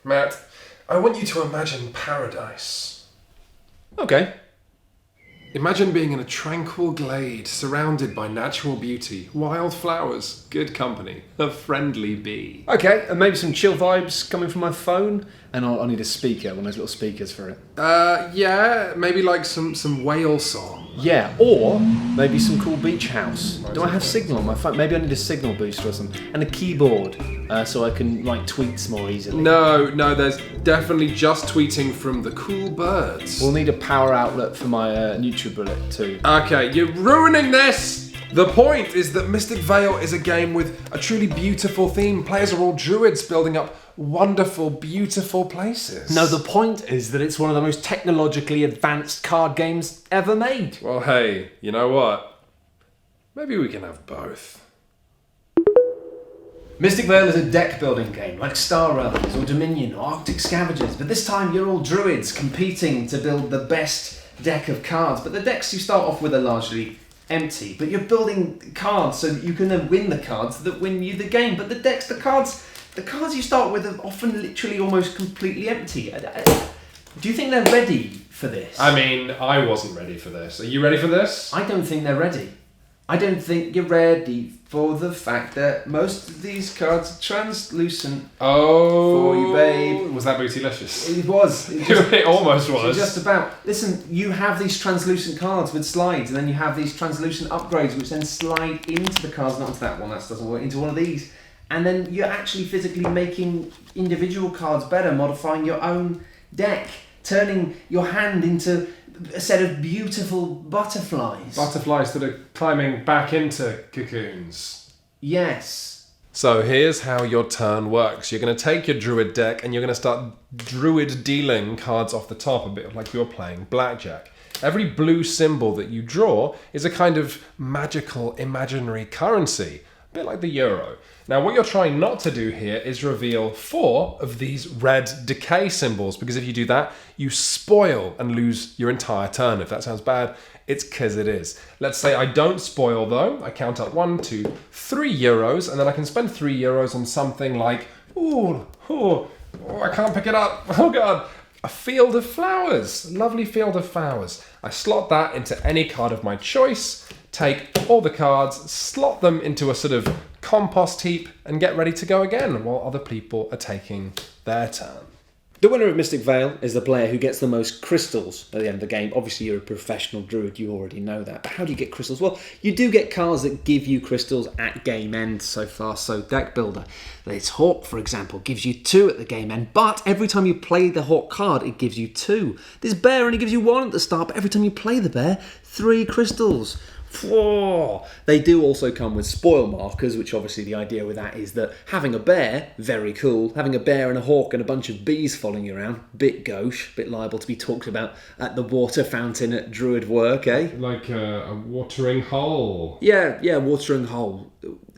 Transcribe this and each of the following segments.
Matt, I want you to imagine paradise. Okay. Imagine being in a tranquil glade, surrounded by natural beauty, wild flowers, good company, a friendly bee. Okay, and maybe some chill vibes coming from my phone, and I'll need a speaker, one of those little speakers for it. Yeah, maybe like some whale song. Yeah, or maybe some cool beach house. Do I have signal on my phone? Maybe I need a signal booster or something. And a keyboard, so I can write tweets more easily. No, there's definitely just tweeting from the cool birds. We'll need a power outlet for my NutriBullet too. Okay, you're ruining this! The point is that Mystic Vale is a game with a truly beautiful theme. Players are all druids building up wonderful, beautiful places. No, the point is that it's one of the most technologically advanced card games ever made. Well, hey, you know what? Maybe we can have both. Mystic Vale is a deck building game, like Star Realms or Dominion or Arctic Scavengers, but this time you're all druids competing to build the best deck of cards. But the decks you start off with are largely empty, but you're building cards so that you can then win the cards that win you the game. But the cards you start with are often literally almost completely empty. Do you think they're ready for this? I mean, I wasn't ready for this. Are you ready for this? I don't think they're ready. I don't think you're ready for the fact that most of these cards are translucent. Oh, for you, babe. Was that bootylicious? It was. It almost was. Just about. Listen, you have these translucent cards with slides, and then you have these translucent upgrades, which then slide into the cards, not into that one, that doesn't work, into one of these. And then you're actually physically making individual cards better, modifying your own deck, turning your hand into a set of beautiful butterflies. Butterflies that are climbing back into cocoons. Yes. So here's how your turn works. You're going to take your druid deck and you're going to start druid dealing cards off the top, a bit like you're playing blackjack. Every blue symbol that you draw is a kind of magical imaginary currency, a bit like the euro. Now, what you're trying not to do here is reveal 4 of these red decay symbols, because if you do that, you spoil and lose your entire turn. If that sounds bad, it's because it is. Let's say I don't spoil though. I count up 1, 2, 3 euros, and then I can spend 3 euros on something like, I can't pick it up. Oh God. A field of flowers, a lovely field of flowers. I slot that into any card of my choice, take all the cards, slot them into a sort of compost heap, and get ready to go again while other people are taking their turn. The winner of Mystic Vale is the player who gets the most crystals at the end of the game. Obviously, you're a professional druid, you already know that. But how do you get crystals? Well, you do get cards that give you crystals at game end. So far, so deck builder. This Hawk, for example, gives you 2 at the game end, but every time you play the Hawk card, it gives you 2. This Bear only gives you 1 at the start, but every time you play the Bear, 3 crystals. Whoa. They do also come with spoil markers, which obviously the idea with that is that having a bear, very cool. Having a bear and a hawk and a bunch of bees following you around, bit gauche, bit liable to be talked about at the water fountain at druid work, eh? Like a watering hole. Yeah, watering hole.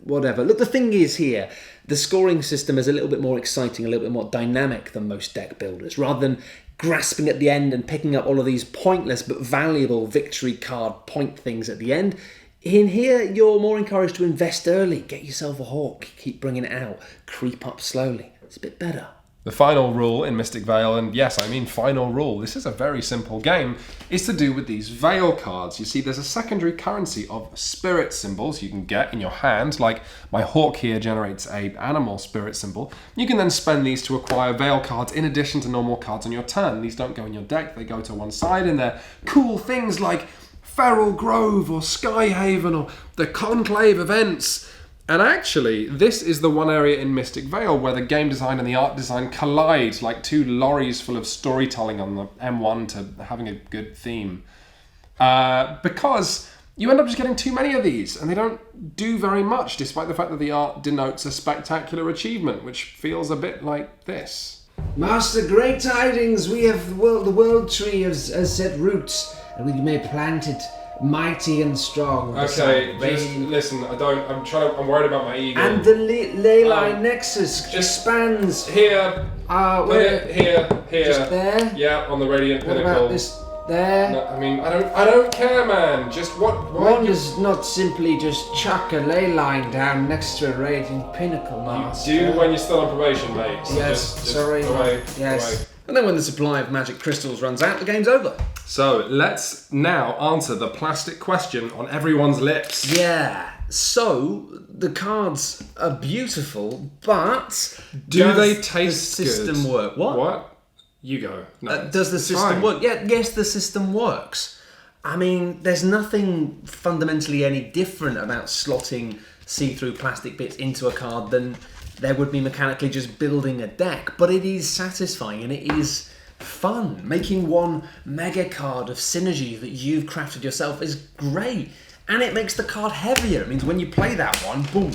Whatever. Look, the thing is here, the scoring system is a little bit more exciting, a little bit more dynamic than most deck builders. Rather than grasping at the end and picking up all of these pointless but valuable victory card point things at the end, in here you're more encouraged to invest early, get yourself a hawk, keep bringing it out, creep up slowly. It's a bit better. The final rule in Mystic Vale, and yes, I mean final rule, this is a very simple game, is to do with these Vale cards. You see, there's a secondary currency of spirit symbols you can get in your hand, like my hawk here generates a animal spirit symbol. You can then spend these to acquire Vale cards in addition to normal cards on your turn. These don't go in your deck, they go to one side, and they're cool things like Feral Grove or Skyhaven or the Conclave events. And actually, this is the one area in Mystic Vale where the game design and the art design collide like 2 lorries full of storytelling on the M1 to having a good theme. Because you end up just getting too many of these, and they don't do very much, despite the fact that the art denotes a spectacular achievement, which feels a bit like this. Master, great tidings! We have the world tree has set roots, and we may plant it mighty and strong. Okay, just listen. I'm worried about my ego. And the ley line nexus expands. Here. Where? Here. Just there. Yeah, on the radiant What pinnacle. about this? there. No, I mean, I don't care, man. Just what? Why One you, does not simply just chuck a ley line down next to a raging pinnacle, master. do when you're still on probation, mate. So Yes, just sorry. Away, Yes. away. And then when the supply of magic crystals runs out, the game's over. So let's now answer the plastic question on everyone's lips. Yeah. So the cards are beautiful, but Do does they taste the system good? work? What? You go. No, Does the it's system fine. work? Yeah, yes, the system works. I mean, there's nothing fundamentally any different about slotting see-through plastic bits into a card than there would be mechanically just building a deck. But it is satisfying and it is fun. Making one mega card of synergy that you've crafted yourself is great. And it makes the card heavier. It means when you play that one, boom.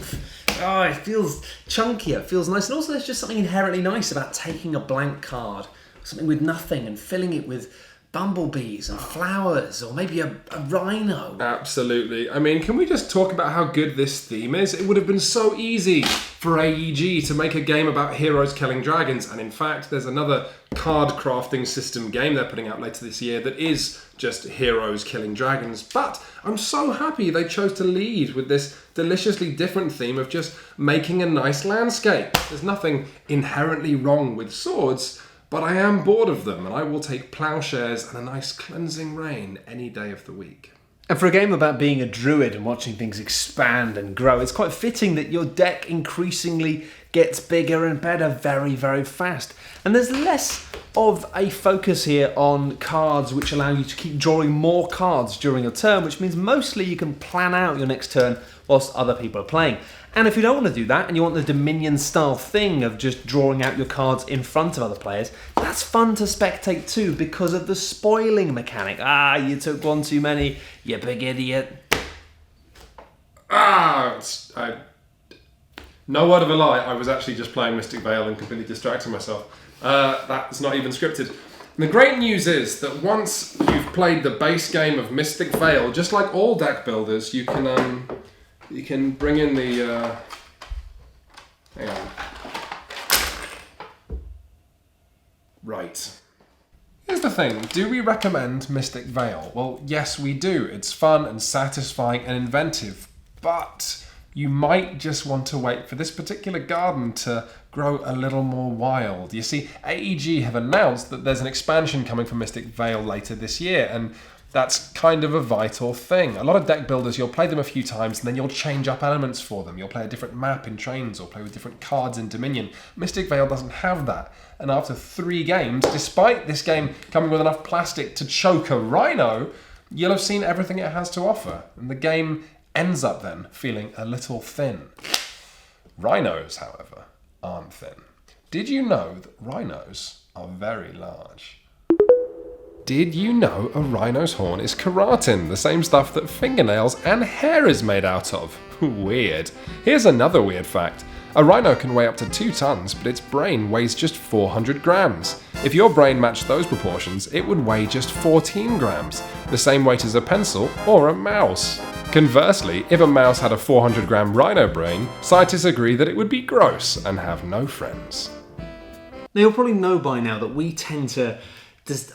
Oh, it feels chunkier, it feels nice. And also there's just something inherently nice about taking a blank card, something with nothing, and filling it with bumblebees and flowers, or maybe a rhino. Absolutely. I mean, can we just talk about how good this theme is? It would have been so easy for AEG to make a game about heroes killing dragons, and in fact, there's another card crafting system game they're putting out later this year that is just heroes killing dragons. But I'm so happy they chose to lead with this deliciously different theme of just making a nice landscape. There's nothing inherently wrong with swords, but I am bored of them, and I will take plowshares and a nice cleansing rain any day of the week. And for a game about being a druid and watching things expand and grow, it's quite fitting that your deck increasingly gets bigger and better very, very fast. And there's less of a focus here on cards which allow you to keep drawing more cards during a turn, which means mostly you can plan out your next turn whilst other people are playing. And if you don't want to do that and you want the Dominion style thing of just drawing out your cards in front of other players, that's fun to spectate too because of the spoiling mechanic. Ah, you took one too many, you big idiot. No word of a lie, I was actually just playing Mystic Vale and completely distracting myself. That's not even scripted. And the great news is that once you've played the base game of Mystic Vale, just like all deck builders, you can bring in the... hang on. Right. Here's the thing, do we recommend Mystic Vale? Well, yes we do. It's fun and satisfying and inventive, but you might just want to wait for this particular garden to grow a little more wild. You see, AEG have announced that there's an expansion coming from Mystic Vale later this year, and that's kind of a vital thing. A lot of deck builders, you'll play them a few times and then you'll change up elements for them. You'll play a different map in Trains or play with different cards in Dominion. Mystic Vale doesn't have that. And after 3 games, despite this game coming with enough plastic to choke a Rhino, you'll have seen everything it has to offer. And the game ends up then feeling a little thin. Rhinos, however, aren't thin. Did you know that rhinos are very large? Did you know a rhino's horn is keratin, the same stuff that fingernails and hair is made out of? Weird. Here's another weird fact. A rhino can weigh up to 2 tons, but its brain weighs just 400 grams. If your brain matched those proportions, it would weigh just 14 grams, the same weight as a pencil or a mouse. Conversely, if a mouse had a 400-gram rhino brain, scientists agree that it would be gross and have no friends. Now you'll probably know by now that we tend to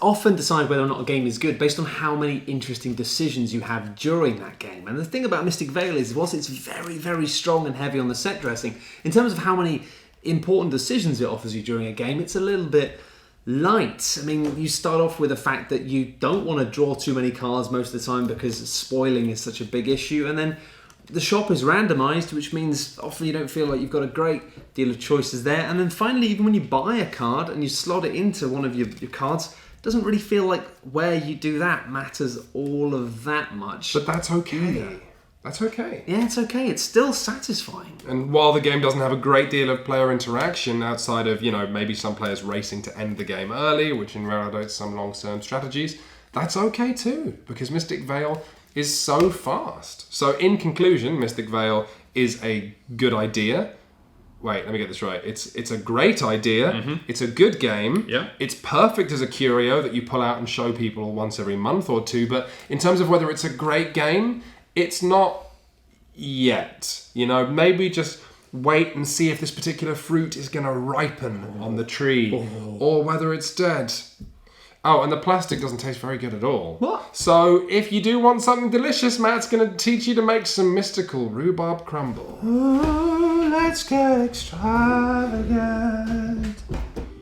often decide whether or not a game is good based on how many interesting decisions you have during that game. And the thing about Mystic Vale is, whilst it's very, very strong and heavy on the set dressing, in terms of how many important decisions it offers you during a game, it's a little bit light. I mean, you start off with the fact that you don't want to draw too many cards most of the time because spoiling is such a big issue, and then the shop is randomized, which means often you don't feel like you've got a great deal of choices there. And then finally, even when you buy a card and you slot it into one of your cards, it doesn't really feel like where you do that matters all of that much. But that's okay. That's okay. Yeah, it's okay. It's still satisfying. And while the game doesn't have a great deal of player interaction outside of, maybe some players racing to end the game early, which invalidates some long-term strategies, that's okay too, because Mystic Vale is so fast. So in conclusion, Mystic Vale is a good idea. Wait, let me get this right. It's a great idea. Mm-hmm. It's a good game. Yeah. It's perfect as a curio that you pull out and show people once every month or two. But in terms of whether it's a great game, it's not yet. Maybe just wait and see if this particular fruit is going to ripen on the tree or whether it's dead. Oh, and the plastic doesn't taste very good at all. What? So, if you do want something delicious, Matt's going to teach you to make some mystical rhubarb crumble. Ooh, let's get extravagant.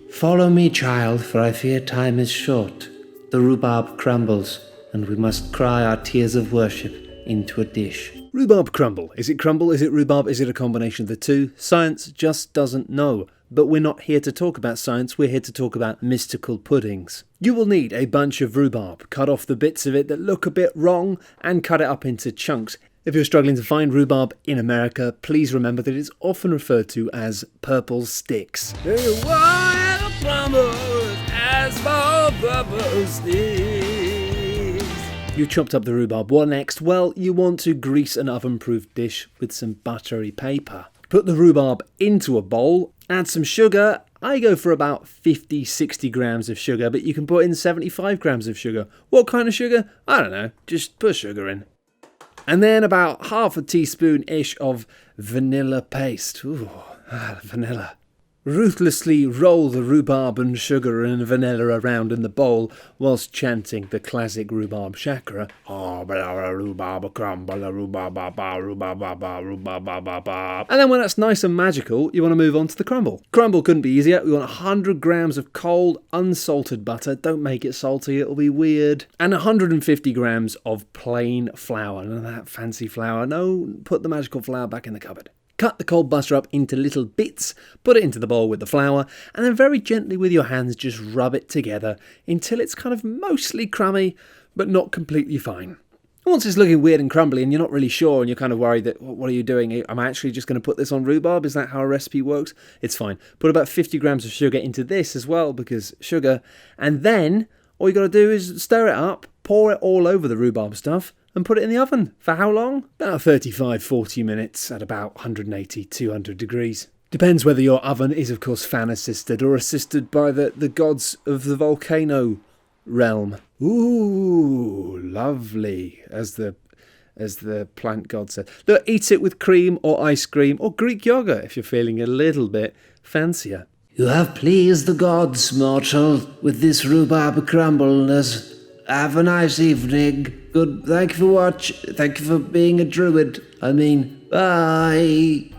Follow me, child, for I fear time is short. The rhubarb crumbles, and we must cry our tears of worship into a dish. Rhubarb crumble. Is it crumble? Is it rhubarb? Is it a combination of the two? Science just doesn't know. But we're not here to talk about science, we're here to talk about mystical puddings. You will need a bunch of rhubarb. Cut off the bits of it that look a bit wrong and cut it up into chunks. If you're struggling to find rhubarb in America, please remember that it's often referred to as purple sticks. You chopped up the rhubarb. What next? Well, you want to grease an oven-proof dish with some buttery paper. Put the rhubarb into a bowl, add some sugar. I go for about 50-60 grams of sugar, but you can put in 75 grams of sugar. What kind of sugar? I don't know, just put sugar in. And then about half a teaspoon-ish of vanilla paste. Ooh, vanilla. Ruthlessly roll the rhubarb and sugar and vanilla around in the bowl whilst chanting the classic rhubarb chakra. And then when that's nice and magical, you want to move on to the crumble. Crumble couldn't be easier. We want 100 grams of cold, unsalted butter. Don't make it salty, it'll be weird. And 150 grams of plain flour. None of that fancy flour. No, put the magical flour back in the cupboard. Cut the cold butter up into little bits, put it into the bowl with the flour, and then very gently with your hands just rub it together until it's kind of mostly crummy, but not completely fine. Once it's looking weird and crumbly and you're not really sure and you're kind of worried that, what are you doing? Am I actually just going to put this on rhubarb? Is that how a recipe works? It's fine. Put about 50 grams of sugar into this as well, because sugar, and then all you got to do is stir it up, pour it all over the rhubarb stuff, and put it in the oven. For how long? About 35-40 minutes at about 180-200 degrees. Depends whether your oven is, of course, fan assisted or assisted by the gods of the volcano realm. Ooh, lovely, as the plant god said. Look, eat it with cream or ice cream or Greek yogurt if you're feeling a little bit fancier. You have pleased the gods, mortal, with this rhubarb crumble. Have a nice evening. Good. Thank you for watching. Thank you for being a druid. Bye.